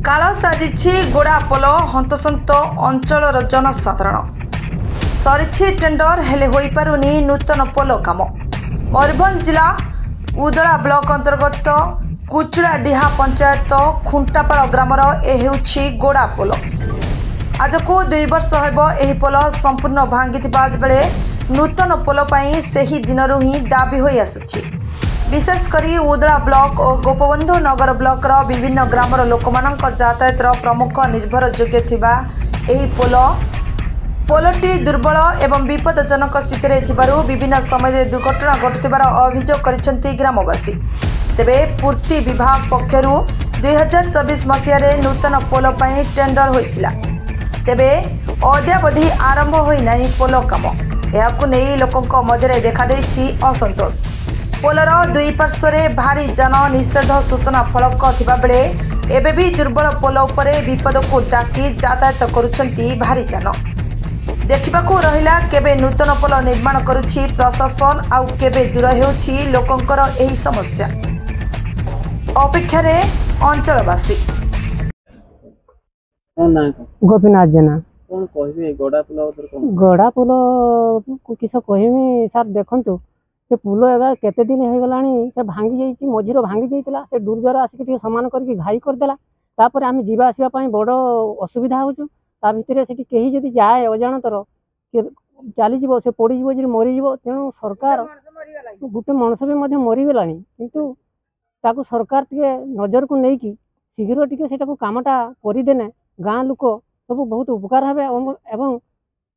काल साजिछि गोड़ापोल हंतसंत अंचल जनसाधारण सरी टेंडर हेले होई पारुनी नूतन पोल काम। मयूरभंज जिला उदला ब्लॉक अंतर्गत कुचुड़ाडीहा पंचायत खुंटापाड़ ग्रामर ए गोड़ापोल। आज को 2 वर्ष हेबो एही पोल संपूर्ण भांगी बेले नूतन पोल पाई सेही दिनरू ही दाबी होई आसुछि। विशेषकर उदला ब्लॉक और गोपबंधु नगर ब्लॉक रो विभिन्न ग्रामर लोकमानक यातायातर प्रमुख निर्भर योग्य थिबा एही पोलटी दुर्बल एवं विपदजनक स्थिति रे थिबारु विभिन्न समय दुर्घटना घटुथिबार अभियोग करिसेंती ग्रामवासी। तेबे पूर्ति विभाग पक्षरु 2024 मसीह रे नूतन पोल पाई टेंडर होइथिला। तेबे अद्यावधि आरंभ होई नाही पोल काम। एहाकु नै लोकंक मध्यरे देखा दैछि असंतोष। पोलर 2 पार्श्वरे भारी जान निषेध सूचना फलक थिबा बेले एबे भी दुर्बल पोल उपरे विपद को डाकी यातायात करुछंती भारी जान। देखिबाकू रहिला केबे नूतन पोल निर्माण करुछि प्रशासन आउ केबे दूर हेउछि लोकंकर एही समस्या। अपेक्षा रे अंचलवासी। गोपीनाथ जेना कौन कहबे गड़ा पोल किस कहमी सार देखंतु से पुल एगा केते दिन हो गलानी से भांगी जाइछि मझिरो भांगी जाइतला से दुर्जर आसिक टिके समान करके घाई करदेला। तापर आमे जीवा आसीबा पई बड़ असुविधा होछु। ता भितरे सेठी केही जदी जाए अजाणतर चली जीवो से पड़ी जीवो जे मरी जीवो। तेणु सरकार गुटे मनुष्य भी मध्य मरी गलानी किंतु ताकू सरकार टिके नजर को नहीं कि शीघ्र टिके सेटाकू कामटा करि देने गाँ लोक सब बहुत उपकार हेबे एवं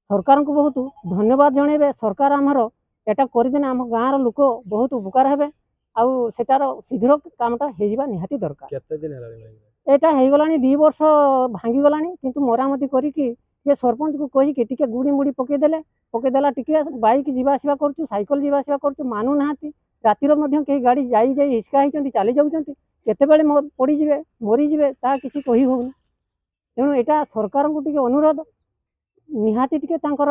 सरकार को बहुत धन्यवाद जणेबे। सरकार आमर एटा करदेने आम गाँव लोक बहुत उपकार हेबे आउ सेटार शीघ्र कामटा हेजिबा निहाती दरकार। केते दिन हेलानी एटा हे गलानी 2 वर्ष भांगी गलानी किंतु मरामती करिकि के सरपंच को कहि कि टिके गुड़ी मुड़ी पकेदेला टिके बाइक जीवा आसीबा करछु साइकल जीवा आसीबा करछु मानु नाहाती। रातिर मध्य के गाड़ी जाई हिसका हिचंती चली जाउचंती केते बेले पड़ी जिवे मरी जिवे ता किछि कहि होउनी। तेणु एटा सरकार को टिके अनुरोध निहाती टिके तांकर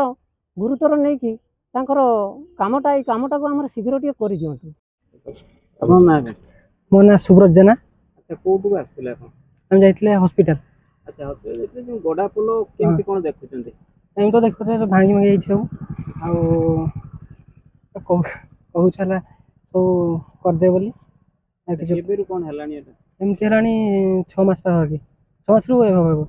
गुरुतर नै कि तांकर कामटा ए कामटा को हमर शीघ्र टिके करि दियंतु। अपन ना मो ना सुब्रत जेना। अच्छा कोटु आस्थिले अपन हम जाइतले हॉस्पिटल। अच्छा हॉस्पिटल जो गोडा पोलो केमती कोन देखुचंती एम तो देखते भांगी भांगी जाइछि सब आउ कहू छला सो कर दे बोली जेबेरु कोन हेलानी एटा एमती हेलानी 6 मास पा होगी 6 मास रु एबो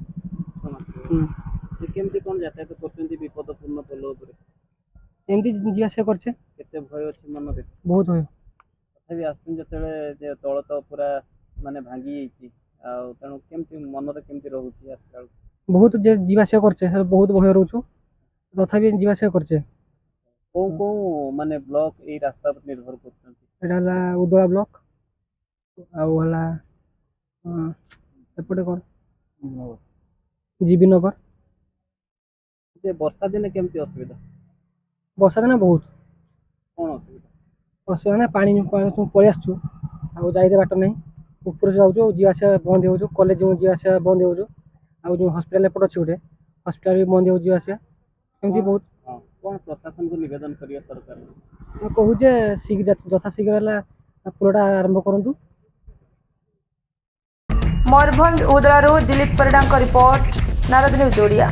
केमती कोन यातायात करचंती विपदपूर्ण पोलो ऊपर एमती जीवा से करछे केते भय अछि मन रे बहुत भय तथापि आस्तन जतले जे तळ तो पूरा माने भांगी जाइछि आ तणु केमती मन रे केमती रहउछि आजकल बहुत जे जीवा से करछे बहुत भय रहउछु तथापि जीवा से करछे को माने ब्लॉक ए रास्ता पर निर्भर करछंती एडाला उदला ब्लॉक आउ हला एपटे कोन जीबी नगर जे वर्षा दिन केमती असुविधा वर्षा दिन बहुत कोन असुविधा असुविधा पानी पळि आसछु आ जाइदे बाट नै ऊपर जाउछु जीवा से बंद होउछु कॉलेज में जीवा से बंद होउछु आ जो हॉस्पिटल एपट अछि उठे हॉस्पिटल भी बंद होउछु जीवा से एमती बहुत कोन प्रशासन को निवेदन करिया सरकार कहू जे यथा शीघ्र हला पुरोटा आरंभ करंतु। मयूरभंज उदलारू दिलीप परिडा रिपोर्ट नारद न्यूज ओडिया।